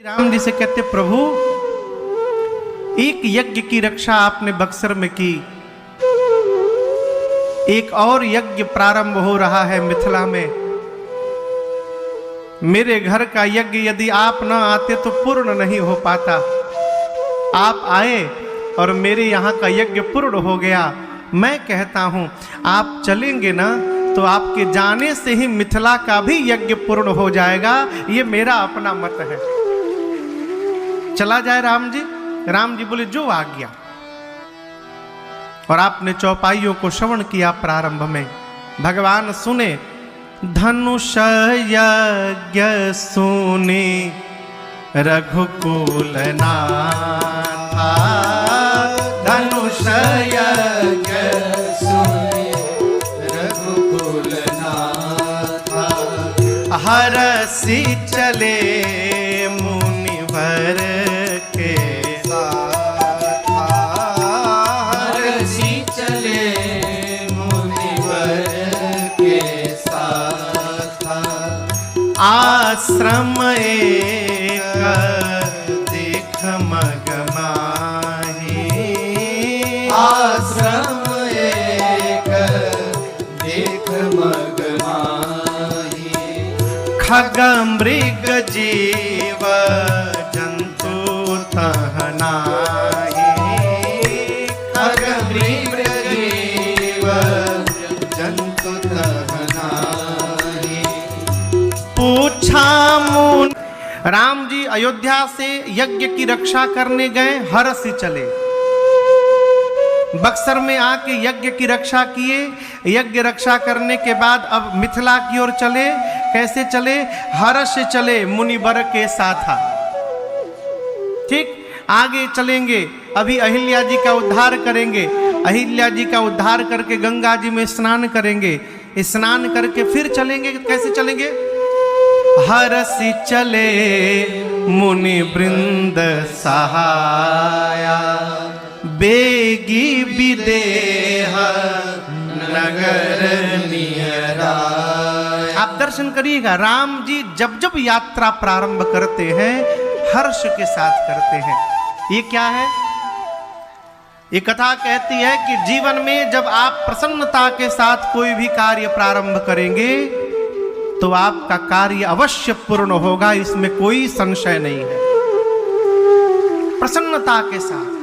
राम जी से कहते, प्रभु एक यज्ञ की रक्षा आपने बक्सर में की, एक और यज्ञ प्रारंभ हो रहा है मिथिला में। मेरे घर का यज्ञ यदि आप न आते तो पूर्ण नहीं हो पाता। आप आए और मेरे यहाँ का यज्ञ पूर्ण हो गया। मैं कहता हूँ आप चलेंगे ना तो आपके जाने से ही मिथिला का भी यज्ञ पूर्ण हो जाएगा। ये मेरा अपना मत है। चला जाए राम जी। राम जी बोले जो आज्ञा। और आपने चौपाइयों को श्रवण किया। प्रारंभ में भगवान सुने, धनुष यज्ञ सुने रघुकुल नाथा, धनुष यज्ञ सुने रघुकुल नाथा, हरसि चले मुनिवर के साथ, हरसि चले मुनिवर के साथ, आश्रम एक देख मग माही, आश्रम एक देख मग माही, खग मृग जीव जंतु तहनाही, खग मृग जीव जंतु तहनाही। पूछा मुन, राम जी अयोध्या से यज्ञ की रक्षा करने गए, हरसि चले। बक्सर में आके यज्ञ की रक्षा किए। यज्ञ रक्षा करने के बाद अब मिथिला की ओर चले। कैसे चले? हर्ष चले मुनिवर के साथ। ठीक, आगे चलेंगे। अभी अहिल्या जी का उद्धार करेंगे। अहिल्या जी का उद्धार करके गंगा जी में स्नान करेंगे। स्नान करके फिर चलेंगे। कैसे चलेंगे? हरसि चले मुनि वृंद सहाया, बेगी विदेह नगर नियरा। आप दर्शन करिएगा, राम जी जब जब यात्रा प्रारंभ करते हैं हर्ष के साथ करते हैं। ये क्या है? ये कथा कहती है कि जीवन में जब आप प्रसन्नता के साथ कोई भी कार्य प्रारंभ करेंगे तो आपका कार्य अवश्य पूर्ण होगा, इसमें कोई संशय नहीं है। प्रसन्नता के साथ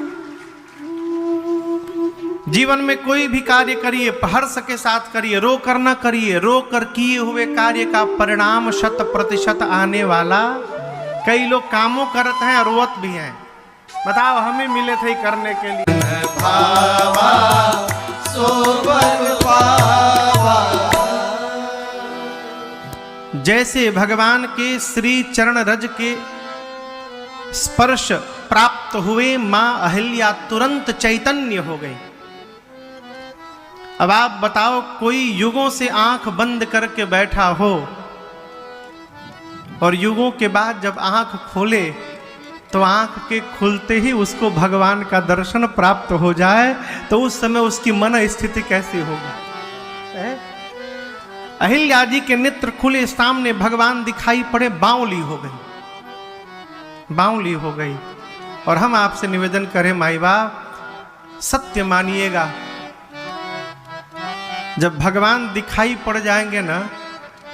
जीवन में कोई भी कार्य करिए, हर्ष के साथ करिए, रो कर न करिए। रो कर किए हुए कार्य का परिणाम 100% आने वाला। कई लोग कामों करते हैं और रोवत भी हैं। बताओ, हमें मिले थे करने के लिए। भावा सोबर पावा। जैसे भगवान के श्री चरण रज के स्पर्श प्राप्त हुए, मां अहिल्या तुरंत चैतन्य हो गई। अब आप बताओ, कोई युगों से आंख बंद करके बैठा हो और युगों के बाद जब आंख खोले तो आंख के खुलते ही उसको भगवान का दर्शन प्राप्त हो जाए तो उस समय उसकी मन स्थिति कैसी होगी? अहिल्या जी के नेत्र खुले, सामने भगवान दिखाई पड़े, बावली हो गई, बावली हो गई। और हम आपसे निवेदन करें माई बाप, सत्य मानिएगा, जब भगवान दिखाई पड़ जाएंगे ना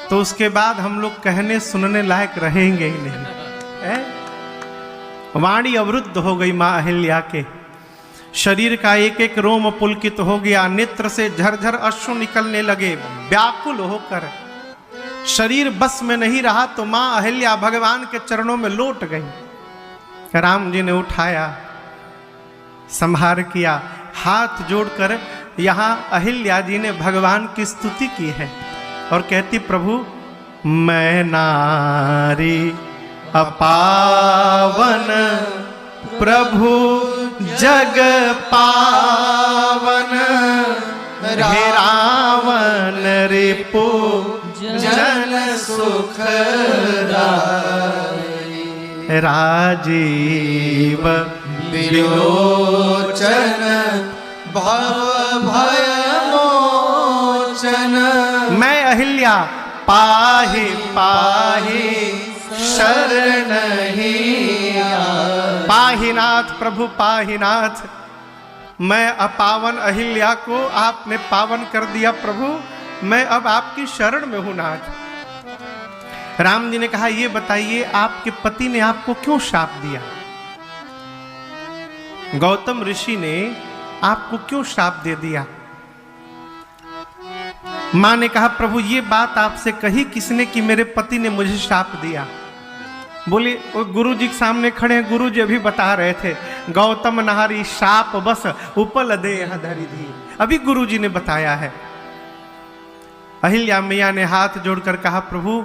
तो उसके बाद हम लोग कहने सुनने लायक रहेंगे ही नहीं। वाणी अवरुद्ध हो गई मां अहिल्या के। शरीर का एक एक रोम पुलकित हो गया। नेत्र से झरझर अश्रु निकलने लगे। व्याकुल होकर शरीर बस में नहीं रहा तो मां अहिल्या भगवान के चरणों में लौट गई। राम जी ने उठाया, संभार किया, हाथ जोड़कर यहाँ अहिल्या जी ने भगवान की स्तुति की है और कहती, प्रभु मैं नारी अपावन, प्रभु जग पावन, हे रावण रिपु जन सुख राजीव विलोचन भव भय मोचन। मैं अहिल्या पाहि पाहि शरण ही पाहिनाथ प्रभु पाहिनाथ, मैं अपावन अहिल्या को आपने पावन कर दिया प्रभु, मैं अब आपकी शरण में हूं नाथ। राम जी ने कहा ये बताइए आपके पति ने आपको क्यों शाप दिया? गौतम ऋषि ने आपको क्यों शाप दे दिया? मां ने कहा प्रभु ये बात आपसे कही किसने कि मेरे पति ने मुझे शाप दिया? बोले वो गुरु जी के सामने खड़े हैं, गुरु जी अभी बता रहे थे गौतम नहारी शाप बस उपल दे यहां धरी दी, अभी गुरु जी ने बताया है। अहिल्या मैया ने हाथ जोड़कर कहा प्रभु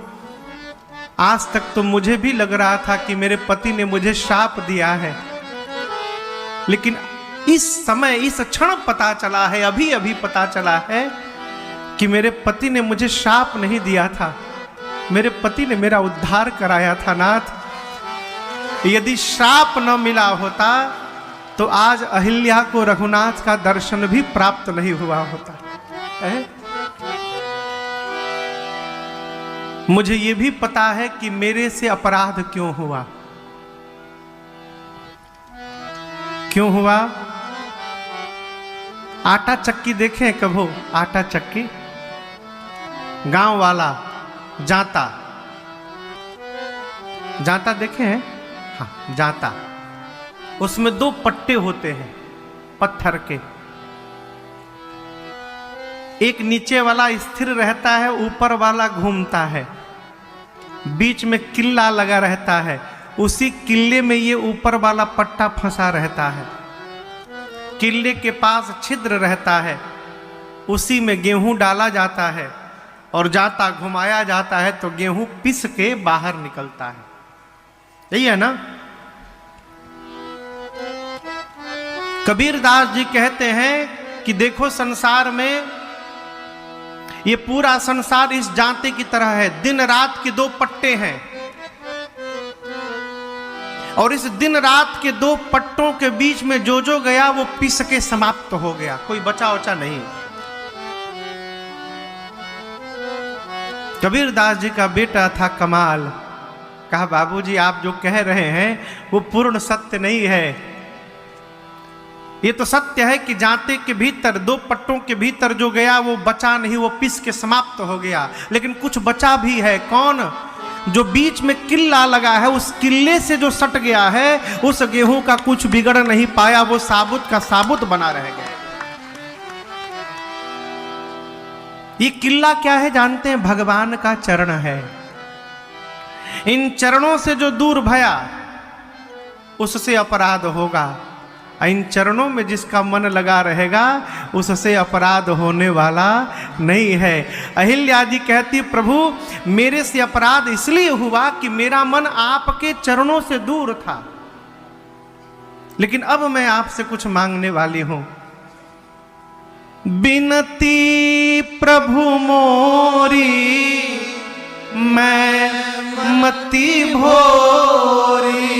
आज तक तो मुझे भी लग रहा था कि मेरे पति ने मुझे शाप दिया है, लेकिन इस समय इस क्षण पता चला है, अभी अभी पता चला है कि मेरे पति ने मुझे शाप नहीं दिया था, मेरे पति ने मेरा उद्धार कराया था नाथ। यदि शाप न मिला होता तो आज अहिल्या को रघुनाथ का दर्शन भी प्राप्त नहीं हुआ होता है? मुझे ये भी पता है कि मेरे से अपराध क्यों हुआ, क्यों हुआ? आटा चक्की देखें कभो? आटा चक्की गांव वाला जाता, जाता देखे हैं? हाँ जाता, उसमें दो पट्टे होते हैं पत्थर के, एक नीचे वाला स्थिर रहता है, ऊपर वाला घूमता है, बीच में किल्ला लगा रहता है, उसी किल्ले में ये ऊपर वाला पट्टा फंसा रहता है, किल्ले के पास छिद्र रहता है, उसी में गेहूं डाला जाता है और जाता घुमाया जाता है तो गेहूं पिस के बाहर निकलता है। यही है ना? कबीरदास जी कहते हैं कि देखो संसार में ये पूरा संसार इस जांते की तरह है, दिन रात के दो पट्टे हैं और इस दिन रात के दो पट्टों के बीच में जो जो गया वो पिस के समाप्त हो गया, कोई बचा उचा नहीं। कबीरदास जी का बेटा था कमाल, कहा बाबूजी आप जो कह रहे हैं वो पूर्ण सत्य नहीं है, ये तो सत्य है कि जांते के भीतर दो पट्टों के भीतर जो गया वो बचा नहीं, वो पिस के समाप्त हो गया, लेकिन कुछ बचा भी है। कौन? जो बीच में किल्ला लगा है, उस किल्ले से जो सट गया है उस गेहूं का कुछ बिगड़ नहीं पाया, वो साबुत का साबुत बना रह गया। ये किल्ला क्या है जानते हैं? भगवान का चरण है। इन चरणों से जो दूर भया उससे अपराध होगा, इन चरणों में जिसका मन लगा रहेगा उससे अपराध होने वाला नहीं है। अहिल्या जी कहती प्रभु मेरे से अपराध इसलिए हुआ कि मेरा मन आपके चरणों से दूर था, लेकिन अब मैं आपसे कुछ मांगने वाली हूं। बिनती प्रभु मोरी मैं मति भोरी,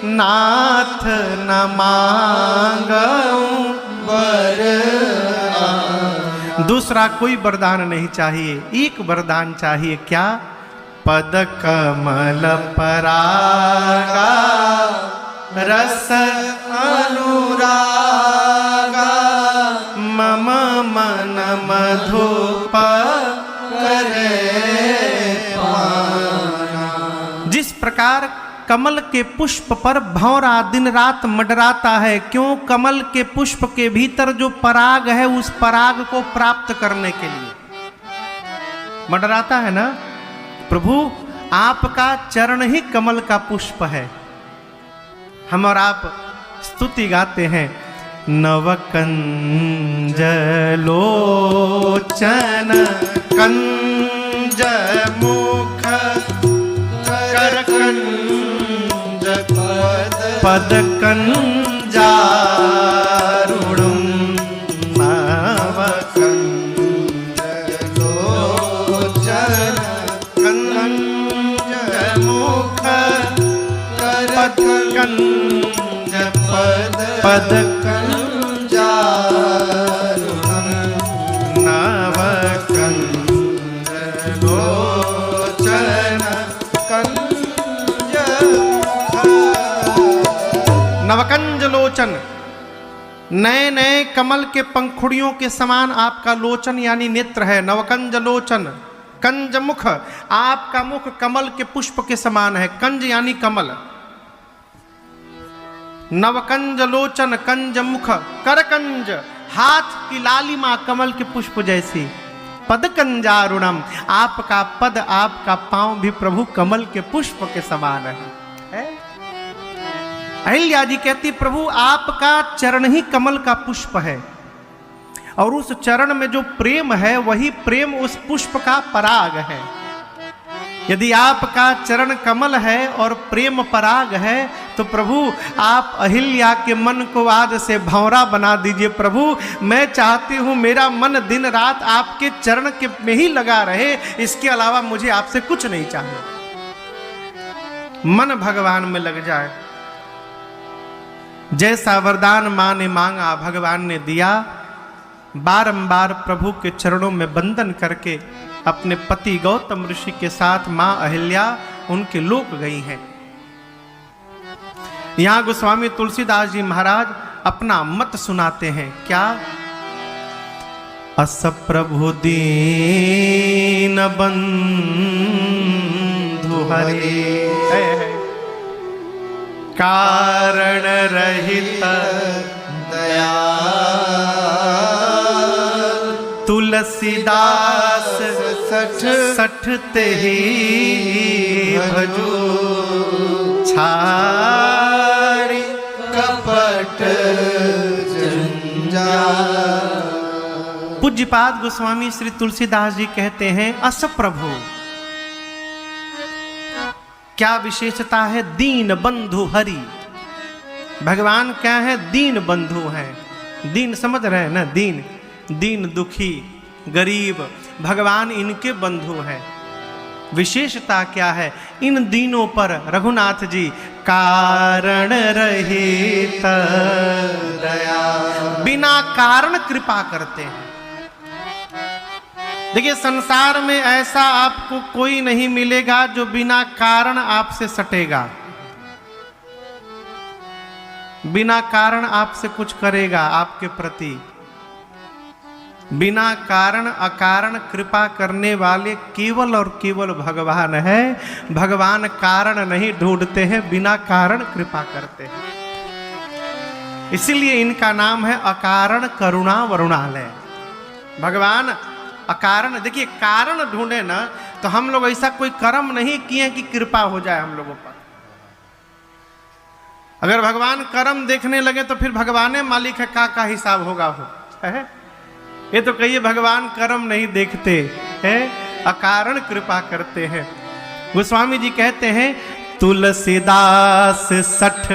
नाथ न मांगऊं वर। दूसरा कोई वरदान नहीं चाहिए, एक वरदान चाहिए। क्या? पद कमल परागा रस अनुरागा, मम मन मधुप करे पाना। जिस प्रकार कमल के पुष्प पर भंवरा दिन रात मंडराता है, क्यों? कमल के पुष्प के भीतर जो पराग है उस पराग को प्राप्त करने के लिए मंडराता है ना। प्रभु आपका चरण ही कमल का पुष्प है। हम और आप स्तुति गाते हैं, नवकंज लोचन कंज मुख करकंज पद कंजारुणम, नवकंज लोचन कंज मुख करकंज पद कंजारुणम, नवकंज लोचन कंज नवकंज लोचन, नए नए कमल के पंखुड़ियों के समान आपका लोचन यानी नेत्र है। नवकंज लोचन, कंज मुख, आपका मुख कमल के पुष्प के समान है। कंज यानी कमल। नवकंज लोचन, कंज मुख, करकंज, हाथ की लालिमा कमल के पुष्प जैसी। पदकंजारुणम, आपका पद, आपका पांव भी प्रभु कमल के पुष्प के समान है। अहिल्या जी कहती प्रभु आपका चरण ही कमल का पुष्प है, और उस चरण में जो प्रेम है वही प्रेम उस पुष्प का पराग है। यदि आपका चरण कमल है और प्रेम पराग है तो प्रभु आप अहिल्या के मन को आज से भंवरा बना दीजिए। प्रभु मैं चाहती हूँ मेरा मन दिन रात आपके चरण के में ही लगा रहे, इसके अलावा मुझे आपसे कुछ नहीं चाहिए। मन भगवान में लग जाए। जैसा वरदान मां ने मांगा भगवान ने दिया। बारंबार प्रभु के चरणों में बंधन करके अपने पति गौतम ऋषि के साथ मां अहिल्या उनके लोक गई हैं। यहां गोस्वामी तुलसीदास जी महाराज अपना मत सुनाते हैं। क्या? अस प्रभु दीन बंधु हरे, कारण रहित दया, तुलसीदास सठ तेहि भजो, छाड़ी कपट जंजाल। पूज्यपाद गोस्वामी श्री तुलसीदास जी कहते हैं अस प्रभु, क्या विशेषता है? दीन बंधु हरि। भगवान क्या है? दीन बंधु हैं। दीन समझ रहे हैं ना? दीन, दीन दुखी गरीब, भगवान इनके बंधु हैं। विशेषता क्या है? इन दीनों पर रघुनाथ जी कारण रहित दया, बिना कारण कृपा करते हैं। देखिए संसार में ऐसा आपको कोई नहीं मिलेगा जो बिना कारण आपसे सटेगा, बिना कारण आपसे कुछ करेगा आपके प्रति। बिना कारण अकारण कृपा करने वाले केवल और केवल भगवान है। भगवान कारण नहीं ढूंढते हैं, बिना कारण कृपा करते हैं। इसीलिए इनका नाम है अकारण करुणा वरुणालय। भगवान अकारण, देखिए कारण ढूंढे ना तो हम लोग ऐसा कोई कर्म नहीं किए कि कृपा हो जाए हम लोगों पर। अगर भगवान कर्म देखने लगे तो फिर भगवान मालिक है, का हिसाब होगा हो है? ये तो कहिए भगवान कर्म नहीं देखते हैं, अकारण कृपा करते हैं। गोस्वामी जी कहते हैं तुलसीदास सठ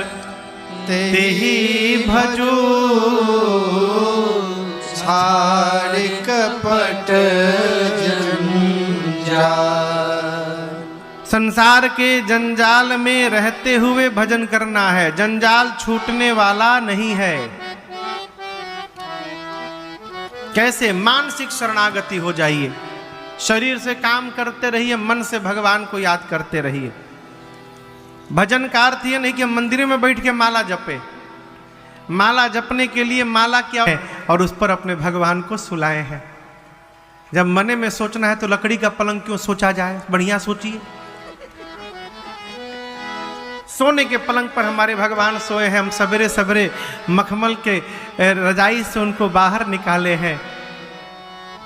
तेहि भजो, छाड़ कपट जंजाल। संसार के जंजाल में रहते हुए भजन करना है, जंजाल छूटने वाला नहीं है। कैसे? मानसिक शरणागति हो जाइए, शरीर से काम करते रहिए, मन से भगवान को याद करते रहिए। भजन का अर्थ ये नहीं कि हम मंदिर में बैठ के माला जपे। माला जपने के लिए माला क्या है? और उस पर अपने भगवान को सुलाए हैं। जब मने में सोचना है तो लकड़ी का पलंग क्यों सोचा जाए? बढ़िया सोचिए। सोने के पलंग पर हमारे भगवान सोए हैं, हम सवेरे सवेरे मखमल के रजाई से उनको बाहर निकाले हैं,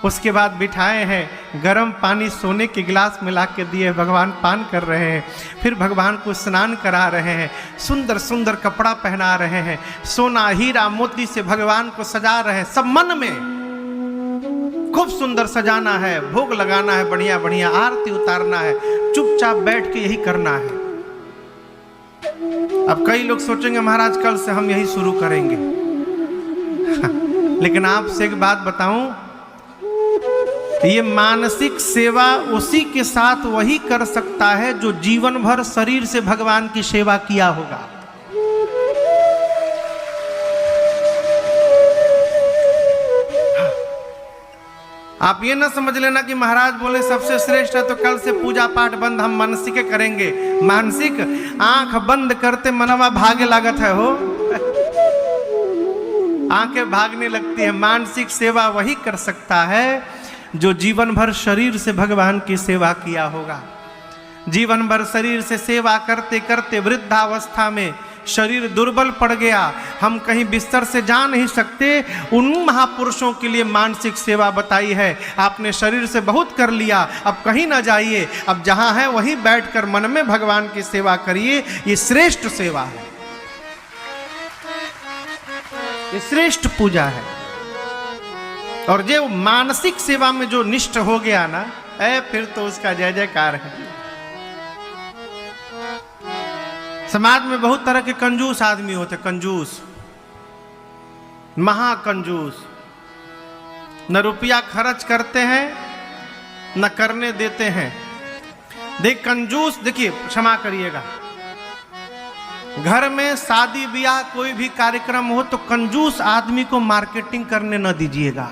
उसके बाद बिठाए हैं, गर्म पानी सोने के गिलास मिला के दिए, भगवान पान कर रहे हैं। फिर भगवान को स्नान करा रहे हैं, सुंदर सुंदर कपड़ा पहना रहे हैं, सोना हीरा मोती से भगवान को सजा रहे हैं। सब मन में खूब सुंदर सजाना है, भोग लगाना है, बढ़िया बढ़िया आरती उतारना है, चुपचाप बैठ के यही करना है। अब कई लोग सोचेंगे महाराज कल से हम यही शुरू करेंगे। लेकिन आपसे एक बात बताऊं, ये मानसिक सेवा उसी के साथ वही कर सकता है जो जीवन भर शरीर से भगवान की सेवा किया होगा। आप ये ना समझ लेना कि महाराज बोले सबसे श्रेष्ठ है तो कल से पूजा पाठ बंद, हम मानसिक करेंगे। मानसिक आंख बंद करते मनवा भागे लागत है हो, आंखें भागने लगती है। मानसिक सेवा वही कर सकता है जो जीवन भर शरीर से भगवान की सेवा किया होगा। जीवन भर शरीर से सेवा करते करते वृद्धावस्था में शरीर दुर्बल पड़ गया, हम कहीं बिस्तर से जा नहीं सकते, उन महापुरुषों के लिए मानसिक सेवा बताई है। आपने शरीर से बहुत कर लिया, अब कहीं ना जाइए, अब जहां है वहीं बैठकर मन में भगवान की सेवा करिए। ये श्रेष्ठ सेवा है, ये श्रेष्ठ पूजा है। और जो मानसिक सेवा में जो निष्ठ हो गया ना, फिर तो उसका जय जयकार है। समाज में बहुत तरह के कंजूस आदमी होते, कंजूस, महाकंजूस, न रुपया खर्च करते हैं न करने देते हैं। देख कंजूस, देखिए क्षमा करिएगा, घर में शादी ब्याह कोई भी कार्यक्रम हो तो कंजूस आदमी को मार्केटिंग करने न दीजिएगा।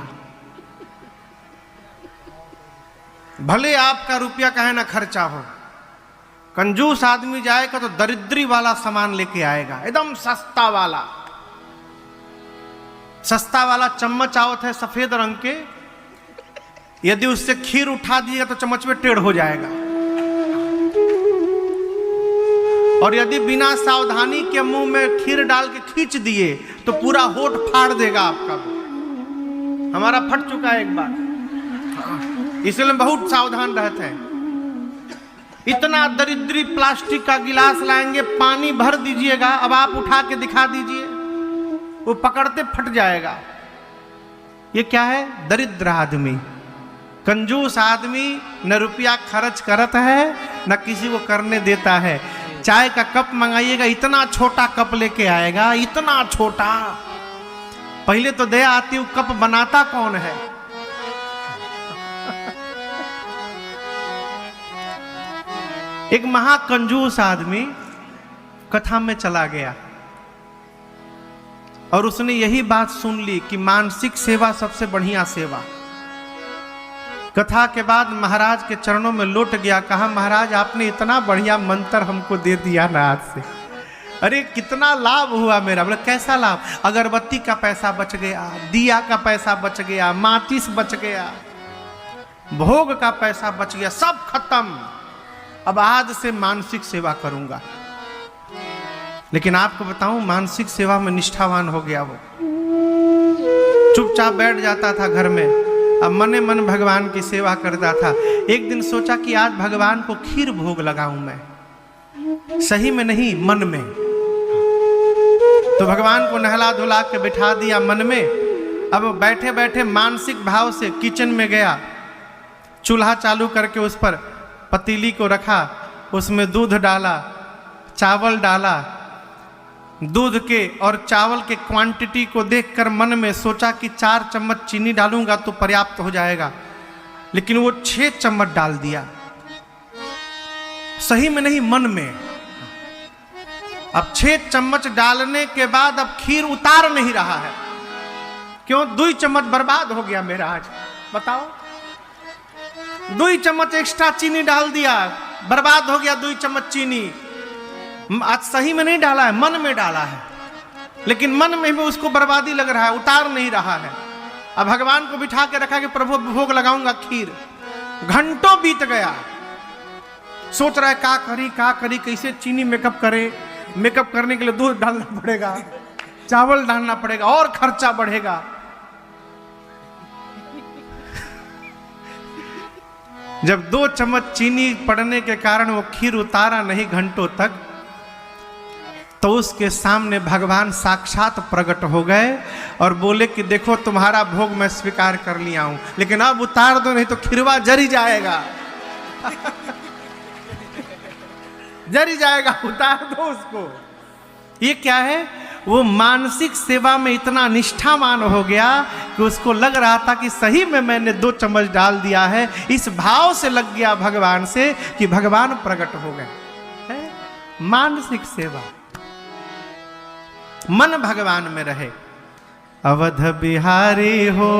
भले आपका रुपया कहे ना खर्चा हो, कंजूस आदमी जाएगा तो दरिद्री वाला सामान लेके आएगा, एकदम सस्ता वाला। सस्ता वाला चम्मच आवत है सफेद रंग के, यदि उससे खीर उठा दिएगा तो चम्मच में टेढ़ हो जाएगा। और यदि बिना सावधानी के मुंह में खीर डाल के खींच दिए तो पूरा होठ फाड़ देगा आपका। हमारा फट चुका है एक बार, इसलिए बहुत सावधान रहते हैं। इतना दरिद्री प्लास्टिक का गिलास लाएंगे, पानी भर दीजिएगा, अब आप उठा के दिखा दीजिए, वो पकड़ते फट जाएगा। ये क्या है? दरिद्र आदमी, कंजूस आदमी, न रुपया खर्च करता है न किसी को करने देता है। चाय का कप मंगाइएगा, इतना छोटा कप लेके आएगा, इतना छोटा। पहले तो दया आती, वो कप बनाता कौन है? एक महाकंजूस आदमी कथा में चला गया और उसने यही बात सुन ली कि मानसिक सेवा सबसे बढ़िया सेवा। कथा के बाद महाराज के चरणों में लौट गया, कहा महाराज आपने इतना बढ़िया मंत्र हमको दे दिया ना आज से, अरे कितना लाभ हुआ मेरा। बोले कैसा लाभ? अगरबत्ती का पैसा बच गया, दिया का पैसा बच गया, माचिस बच गया, भोग का पैसा बच गया, सब खत्म। अब आज से मानसिक सेवा करूंगा। लेकिन आपको बताऊं, मानसिक सेवा में निष्ठावान हो गया वो। चुपचाप बैठ जाता था घर में, अब मने मन भगवान की सेवा करता था। एक दिन सोचा कि आज भगवान को खीर भोग लगाऊं मैं, सही में नहीं मन में। तो भगवान को नहला धुला के बिठा दिया मन में। अब बैठे बैठे मानसिक भाव से किचन में गया, चूल्हा चालू करके उस पर पतीली को रखा, उसमें दूध डाला, चावल डाला। दूध के और चावल के क्वांटिटी को देखकर मन में सोचा कि 4 चम्मच चीनी डालूंगा तो पर्याप्त हो जाएगा, लेकिन वो 6 चम्मच डाल दिया, सही में नहीं मन में। अब 6 चम्मच डालने के बाद अब खीर उतार नहीं रहा है। क्यों? 2 चम्मच बर्बाद हो गया मेरा आज। बताओ, 2 चम्मच एक्स्ट्रा चीनी डाल दिया, बर्बाद हो गया 2 चम्मच चीनी। आज सही में नहीं डाला है, मन में डाला है, लेकिन मन में भी उसको बर्बादी लग रहा है, उतार नहीं रहा है। अब भगवान को बिठा के रखा कि प्रभु भोग लगाऊंगा खीर। घंटों बीत गया, सोच रहा है का करी, कैसे चीनी मेकअप करे। मेकअप करने के लिए दूध डालना पड़ेगा, चावल डालना पड़ेगा, और खर्चा बढ़ेगा। जब 2 चम्मच चीनी पड़ने के कारण वो खीर उतारा नहीं घंटों तक, तो उसके सामने भगवान साक्षात प्रकट हो गए और बोले कि देखो तुम्हारा भोग मैं स्वीकार कर लिया हूं, लेकिन अब उतार दो नहीं तो खीरवा जरी जाएगा। जरी जाएगा, उतार दो उसको। ये क्या है? वो मानसिक सेवा में इतना निष्ठावान हो गया कि उसको लग रहा था कि सही में मैंने 2 चम्मच डाल दिया है। इस भाव से लग गया भगवान से कि भगवान प्रकट हो गए। मानसिक सेवा, मन भगवान में रहे। अवध बिहारी हो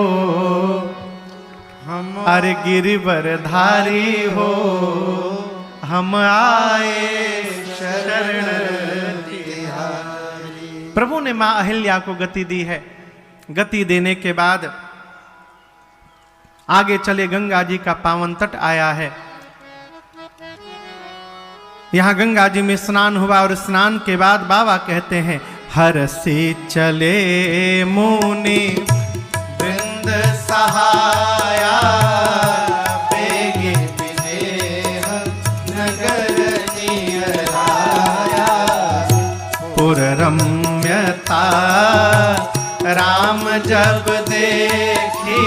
अरे गिरिवरधारी हो हम आए शरण तिहारी। प्रभु ने मां अहिल्या को गति दी है। गति देने के बाद आगे चले गंगा जी का पावन तट आया है। यहां गंगा जी में स्नान हुआ और स्नान के बाद बाबा कहते हैं हर से चले मुनि वृंद सहाया बेगे विदेह नगर नियराया। पुर रम्यता राम जब देखी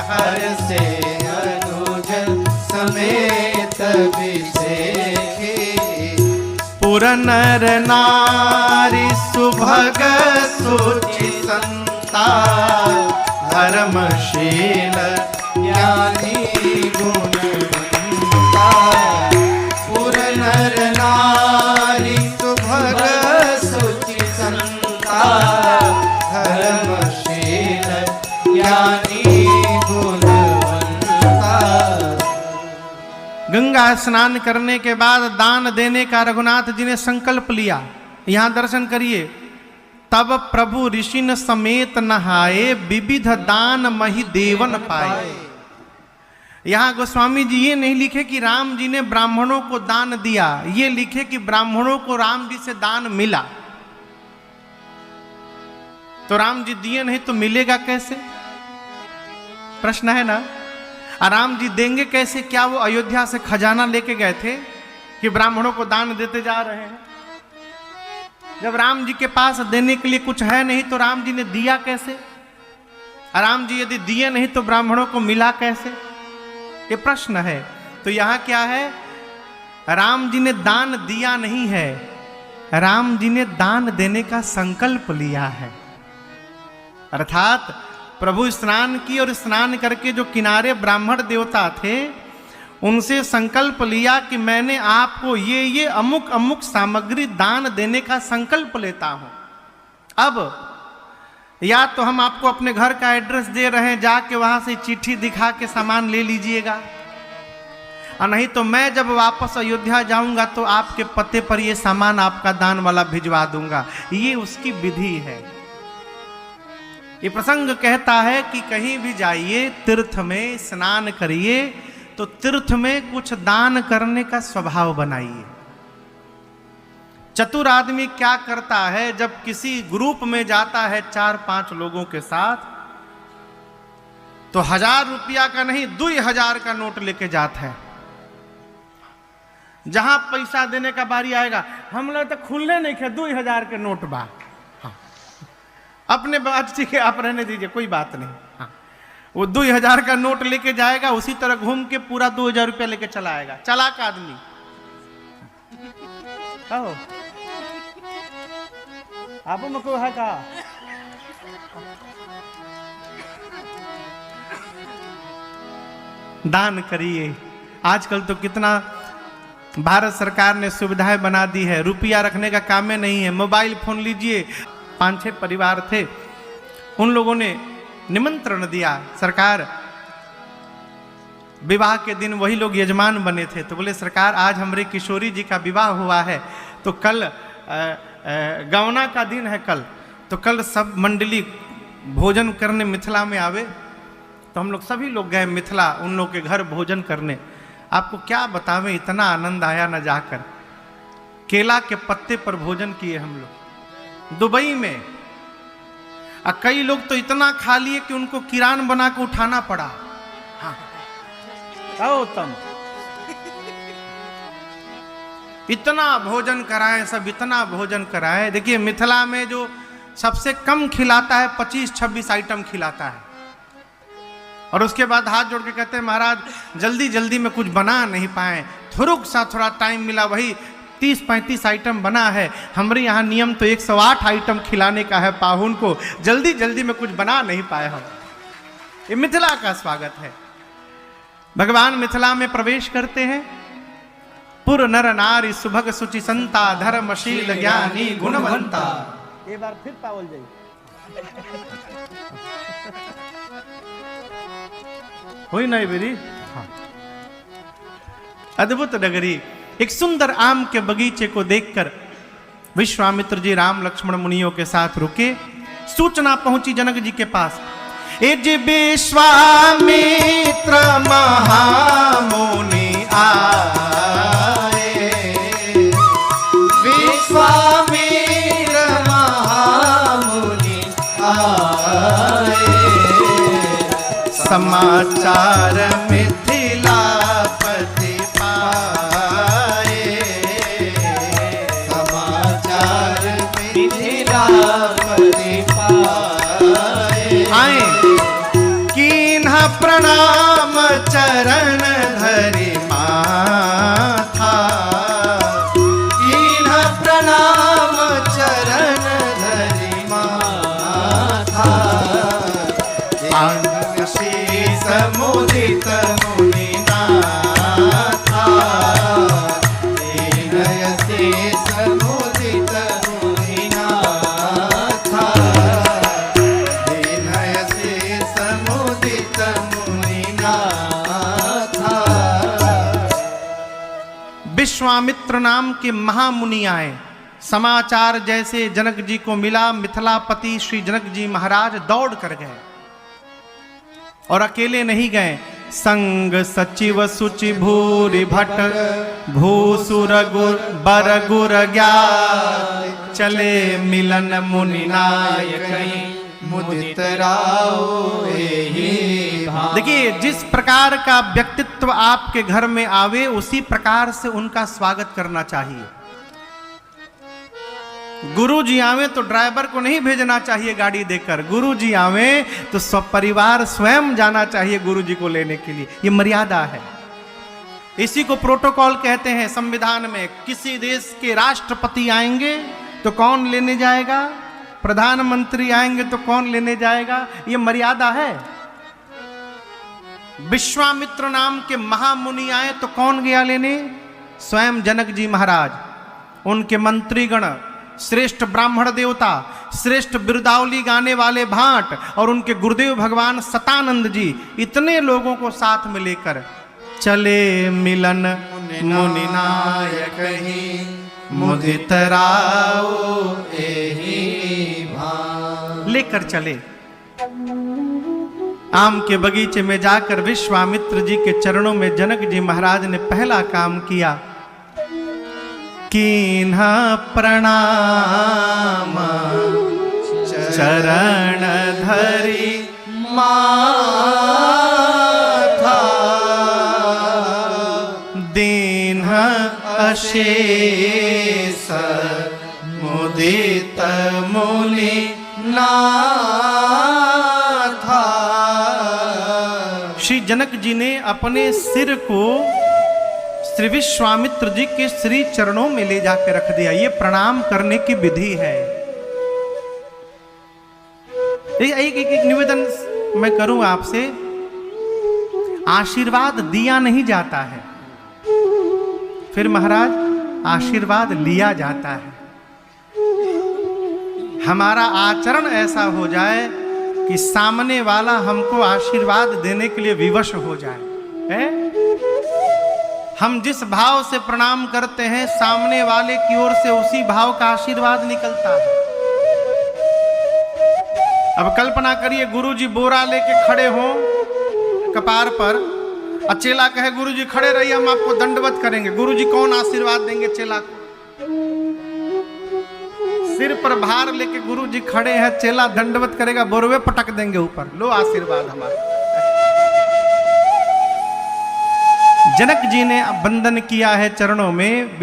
हर से अनुज समेत विसेखी। पुर नर नारी सुभग सुचि संता धर्मशील ज्ञानी गुणवंता। पुर नर नारी सुभग सुचि संता धर्मशील ज्ञानी गुणवंता। गंगा स्नान करने के बाद दान देने का रघुनाथ जी ने संकल्प लिया। यहां दर्शन करिए। तब प्रभु ऋषिन समेत नहाए विविध दान मही देवन पाए। यहां गोस्वामी जी ये नहीं लिखे कि राम जी ने ब्राह्मणों को दान दिया, ये लिखे कि ब्राह्मणों को राम जी से दान मिला। तो राम जी दिए नहीं तो मिलेगा कैसे, प्रश्न है ना। राम जी देंगे कैसे? क्या वो अयोध्या से खजाना लेके गए थे कि ब्राह्मणों को दान देते जा रहे हैं? जब राम जी के पास देने के लिए कुछ है नहीं तो राम जी ने दिया कैसे? राम जी यदि दिए नहीं तो ब्राह्मणों को मिला कैसे? ये प्रश्न है। तो यहां क्या है, राम जी ने दान दिया नहीं है, राम जी ने दान देने का संकल्प लिया है। अर्थात प्रभु स्नान की और स्नान करके जो किनारे ब्राह्मण देवता थे उनसे संकल्प लिया कि मैंने आपको ये अमुक अमुक सामग्री दान देने का संकल्प लेता हूं। अब या तो हम आपको अपने घर का एड्रेस दे रहे हैं, जाके वहां से चिट्ठी दिखा के सामान ले लीजिएगा, और नहीं तो मैं जब वापस अयोध्या जाऊंगा तो आपके पते पर ये सामान आपका दान वाला भिजवा दूंगा। ये उसकी विधि है। ये प्रसंग कहता है कि कहीं भी जाइए, तीर्थ में स्नान करिए तो तीर्थ में कुछ दान करने का स्वभाव बनाइए। चतुर आदमी क्या करता है, जब किसी ग्रुप में जाता है 4-5 लोगों के साथ, तो 1000 रुपया का नहीं 2000 का नोट लेके जाता है। जहां पैसा देने का बारी आएगा, हम लोग तो खुलने नहीं खे 2000 के नोट बा। हाँ। अपने बात ठीक है, आप रहने दीजिए, कोई बात नहीं। हाँ। वो 2000 का नोट लेके जाएगा, उसी तरह घूम के पूरा 2000 रुपया लेके चला आएगा। चालाक आदमी। कहो आप को है का दान करिए। आजकल तो कितना भारत सरकार ने सुविधाएं बना दी है, रुपया रखने का काम में नहीं है। मोबाइल फोन लीजिए। 5-6 परिवार थे, उन लोगों ने निमंत्रण दिया। सरकार विवाह के दिन वही लोग यजमान बने थे, तो बोले सरकार आज हमारे किशोरी जी का विवाह हुआ है, तो कल गौना का दिन है कल, तो कल सब मंडली भोजन करने मिथिला में आवे। तो हम लोग सभी लोग गए मिथिला, उन लोग के घर भोजन करने। आपको क्या बतावें, इतना आनंद आया न जाकर। केला के पत्ते पर भोजन किए हम लोग दुबई में। और कई लोग तो इतना खा लिए कि उनको किरान बना के उठाना पड़ा। हाँ उत्तम, इतना भोजन कराए, सब इतना भोजन कराए। देखिए मिथिला में जो सबसे कम खिलाता है 25-26 आइटम खिलाता है, और उसके बाद हाथ जोड़ के कहते हैं महाराज जल्दी जल्दी में कुछ बना नहीं पाए, थोड़ा टाइम मिला, वही 30-35 आइटम बना है। हमारे यहाँ नियम तो 108 आइटम खिलाने का है पाहुन को, जल्दी जल्दी में कुछ बना नहीं पाए हम। ये मिथिला का स्वागत है। भगवान मिथिला में प्रवेश करते हैं। पुर नर नारी सुभग सुचि संता धर्मशील ज्ञानी गुणवंता। एक बार फिर पावल जाइए। हुई नहीं बेरी। हाँ। अद्भुत नगरी। एक सुंदर आम के बगीचे को देखकर विश्वामित्र जी राम लक्ष्मण मुनियों के साथ रुके। सूचना पहुंची जनक जी के पास, ए जी विश्वामित्र महामुनि आए, विश्वामित्र महामुनि आए, समाचार मिथिलापति पाए, समाचार मिथिलापति पाए, आए कीन्हा प्रणाम चरण धरि माथा, कीन्हा प्रणाम चरण धरि माथा, शेष मुदित मुनिनाथा, दीनय शेष मुदित मुनिनाथा, दीनय शेष मुदित मुनिनाथा। विश्वामित्र नाम के महामुनि आए। समाचार जैसे जनक जी को मिला, मिथिलापति श्री जनक जी महाराज दौड़ कर गए। और अकेले नहीं गए, संग सचिव सुचि भूरि भट भूसुर गुर बर गुर ज्ञाय, चले मिलन मुनि नायक मुदित राओ एहि भाव। देखिए, जिस प्रकार का व्यक्तित्व आपके घर में आवे उसी प्रकार से उनका स्वागत करना चाहिए। गुरु जी आवे तो ड्राइवर को नहीं भेजना चाहिए गाड़ी देकर, गुरु जी आवे तो परिवार स्वयं जाना चाहिए गुरु जी को लेने के लिए। ये मर्यादा है, इसी को प्रोटोकॉल कहते हैं संविधान में। किसी देश के राष्ट्रपति आएंगे तो कौन लेने जाएगा, प्रधानमंत्री आएंगे तो कौन लेने जाएगा, ये मर्यादा है। विश्वामित्र नाम के महामुनि आए तो कौन गया लेने, स्वयं जनक जी महाराज, उनके मंत्रीगण, श्रेष्ठ ब्राह्मण देवता, श्रेष्ठ बिरदावली गाने वाले भाट और उनके गुरुदेव भगवान सतानंद जी, इतने लोगों को साथ में लेकर चले मिलन मुनि नायक मुदित राओ एहि भाव। लेकर चले आम के बगीचे में जाकर विश्वामित्र जी के चरणों में जनक जी महाराज ने पहला काम किया, कीन्हा प्रणाम चरण धरि माथा, दीन्ह अशेष मुदित मुनि नाथा। श्री जनक जी ने अपने सिर को श्री विश्वामित्र जी के श्री चरणों में ले जाकर रख दिया। ये प्रणाम करने की विधि है। एक निवेदन मैं करूं आपसे, आशीर्वाद दिया नहीं जाता है, फिर महाराज आशीर्वाद लिया जाता है। हमारा आचरण ऐसा हो जाए कि सामने वाला हमको आशीर्वाद देने के लिए विवश हो जाए। है? हम जिस भाव से प्रणाम करते हैं सामने वाले की ओर से उसी भाव का आशीर्वाद निकलता है। अब कल्पना करिए, गुरुजी बोरा लेके खड़े हों कपार पर, चेला कहे गुरुजी खड़े रहिए हम आपको दंडवत करेंगे। गुरुजी कौन आशीर्वाद देंगे चेला को? सिर पर भार लेके गुरुजी खड़े हैं, चेला दंडवत करेगा, बोरवे पटक देंगे ऊपर, लो आशीर्वाद हमारा। जनक जी ने वंदन किया है चरणों में,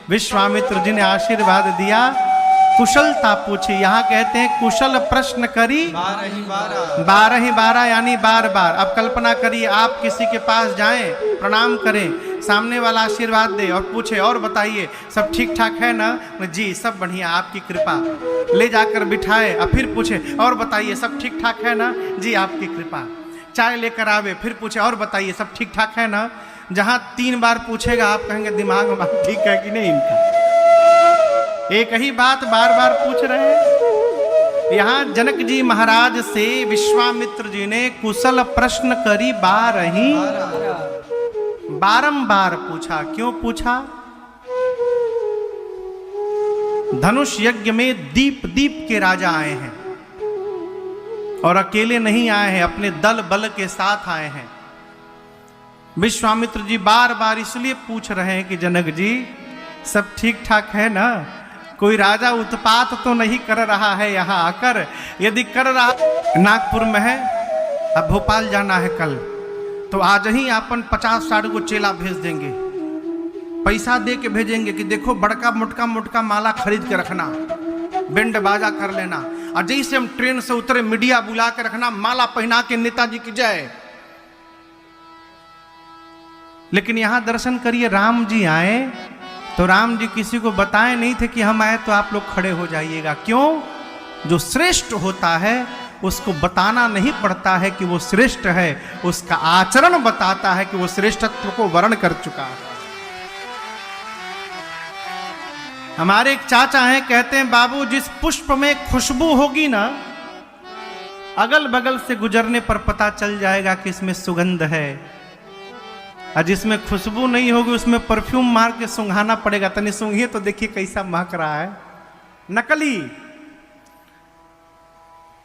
विश्वामित्र जी ने आशीर्वाद दिया, कुशलता पूछी। यहाँ कहते हैं कुशल प्रश्न करी 12 यानी बार बार। अब कल्पना करिए, आप किसी के पास जाएं, प्रणाम करें, सामने वाला आशीर्वाद दे और पूछे और बताइए सब ठीक ठाक है ना? जी सब बढ़िया, आपकी कृपा। ले जाकर बिठाए और फिर पूछे और बताइए सब ठीक ठाक है ना? जी आपकी कृपा। चाय लेकर आवे, फिर पूछे और बताइए सब ठीक ठाक है ना? जहां 3 बार पूछेगा आप कहेंगे दिमाग में बात ठीक है कि नहीं इनका, एक ही बात बार बार पूछ रहे हैं। यहाँ जनक जी महाराज से विश्वामित्र जी ने कुशल प्रश्न करी बारही, बारंबार पूछा। क्यों पूछा? धनुष यज्ञ में दीप दीप के राजा आए हैं और अकेले नहीं आए हैं, अपने दल बल के साथ आए हैं। विश्वामित्र जी बार बार इसलिए पूछ रहे हैं कि जनक जी सब ठीक ठाक है ना, कोई राजा उत्पात तो नहीं कर रहा है यहाँ आकर? यदि कर रहा, नागपुर में है, अब भोपाल जाना है कल, तो आज ही अपन 50-60 को चेला भेज देंगे, पैसा दे के भेजेंगे कि देखो बड़का मोटका मोटका माला खरीद के रखना, बैंड बाजा कर लेना, और जैसे हम ट्रेन से उतरे मीडिया बुला के रखना, माला पहना के नेताजी की जय। लेकिन यहां दर्शन करिए, राम जी आए तो राम जी किसी को बताए नहीं थे कि हम आए तो आप लोग खड़े हो जाइएगा। क्यों? जो श्रेष्ठ होता है उसको बताना नहीं पड़ता है कि वो श्रेष्ठ है, उसका आचरण बताता है कि वो श्रेष्ठत्व को वर्ण कर चुका है। हमारे एक चाचा हैं, कहते हैं बाबू जिस पुष्प में खुशबू होगी ना, अगल बगल से गुजरने पर पता चल जाएगा कि इसमें सुगंध है, और जिसमें खुशबू नहीं होगी उसमें परफ्यूम मार के सूंघाना पड़ेगा। तनी सूंघिए तो देखिए कैसा महक रहा है, नकली।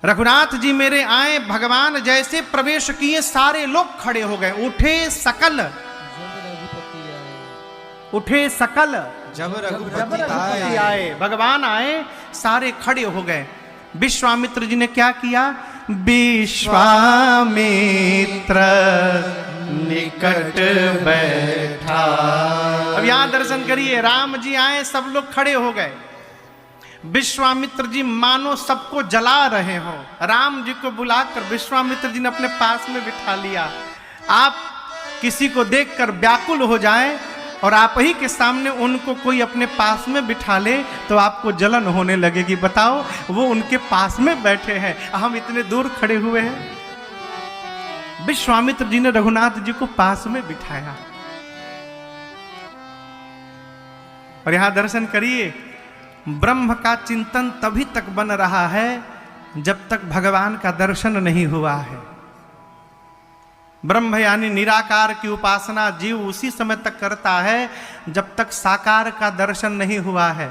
रघुनाथ जी मेरे आए, भगवान जैसे प्रवेश किए सारे लोग खड़े हो गए। उठे सकल, उठे सकल जब रघुपति आए, भगवान आए, सारे खड़े हो गए। विश्वामित्र जी ने क्या किया? विश्वामित्र निकट बैठा। अब यहां दर्शन करिए, राम जी आए, सब लोग खड़े हो गए। विश्वामित्र जी मानो सबको जला रहे हो, राम जी को बुलाकर विश्वामित्र जी ने अपने पास में बिठा लिया। आप किसी को देखकर व्याकुल हो जाएं और आप ही के सामने उनको कोई अपने पास में बिठा ले तो आपको जलन होने लगेगी। बताओ, वो उनके पास में बैठे हैं, हम इतने दूर खड़े हुए हैं। विश्वामित्र जी ने रघुनाथ जी को पास में बिठाया। और यहां दर्शन करिए, ब्रह्म का चिंतन तभी तक बन रहा है जब तक भगवान का दर्शन नहीं हुआ है। ब्रह्म यानी निराकार की उपासना जीव उसी समय तक करता है जब तक साकार का दर्शन नहीं हुआ है।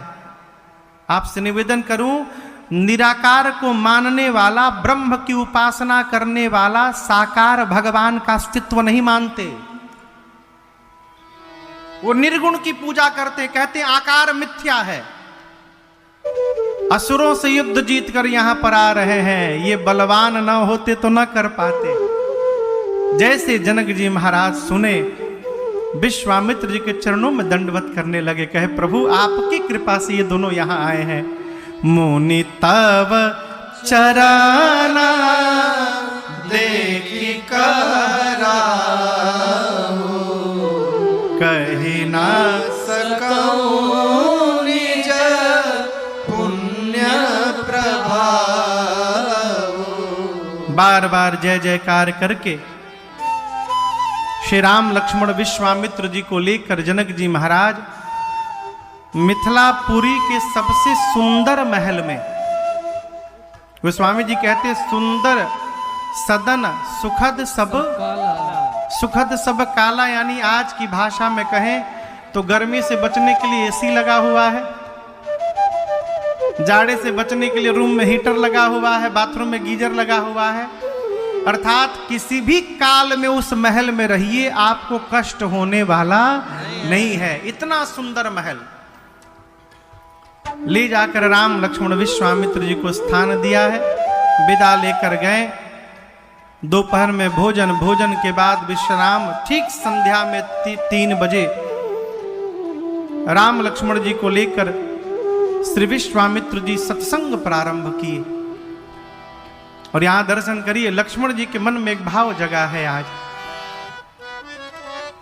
आपसे निवेदन करूं, निराकार को मानने वाला, ब्रह्म की उपासना करने वाला साकार भगवान का अस्तित्व नहीं मानते। वो निर्गुण की पूजा करते, कहते आकार मिथ्या है। असुरों से युद्ध जीतकर यहां पर आ रहे हैं, ये बलवान न होते तो न कर पाते। जैसे जनक जी महाराज सुने, विश्वामित्र जी के चरणों में दंडवत करने लगे, कहे प्रभु आपकी कृपा से ये दोनों यहां आए हैं। मुनि तव चरना देखी कराहु, कही ना सकऊं निज पुण्य प्रभाव। बार बार जय जयकार करके श्री राम लक्ष्मण विश्वामित्र जी को लेकर जनक जी महाराज मिथिलापुरी के सबसे सुंदर महल में, गोस्वामी जी कहते सुंदर सदन सुखद सब सुखद सब काला, यानी आज की भाषा में कहें तो गर्मी से बचने के लिए एसी लगा हुआ है, जाड़े से बचने के लिए रूम में हीटर लगा हुआ है, बाथरूम में गीजर लगा हुआ है। अर्थात किसी भी काल में उस महल में रहिए आपको कष्ट होने वाला नहीं है। इतना सुंदर महल ले जाकर राम लक्ष्मण विश्वामित्र जी को स्थान दिया है, विदा लेकर गए। दोपहर में भोजन, भोजन के बाद विश्राम। ठीक संध्या में 3 बजे राम लक्ष्मण जी को लेकर श्री विश्वामित्र जी सत्संग प्रारंभ किए। और यहां दर्शन करिए, लक्ष्मण जी के मन में एक भाव जगा है आज।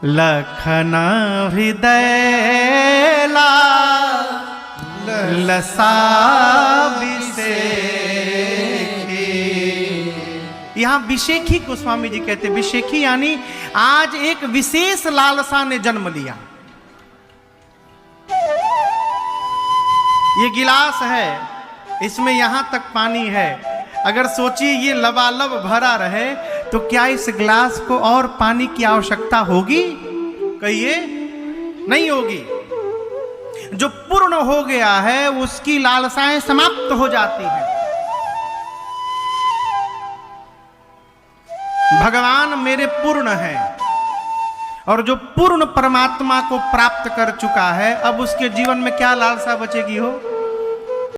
लखन हृदय लसा विषेखी। यहां विषेखी गोस्वामी जी कहते, विषेखी यानी आज एक विशेष लालसा ने जन्म लिया। ये गिलास है, इसमें यहां तक पानी है। अगर सोचिए ये लबालब भरा रहे तो क्या इस गिलास को और पानी की आवश्यकता होगी? कहिए, नहीं होगी। जो पूर्ण हो गया है उसकी लालसाएं समाप्त हो जाती हैं। भगवान मेरे पूर्ण हैं और जो पूर्ण परमात्मा को प्राप्त कर चुका है अब उसके जीवन में क्या लालसा बचेगी हो?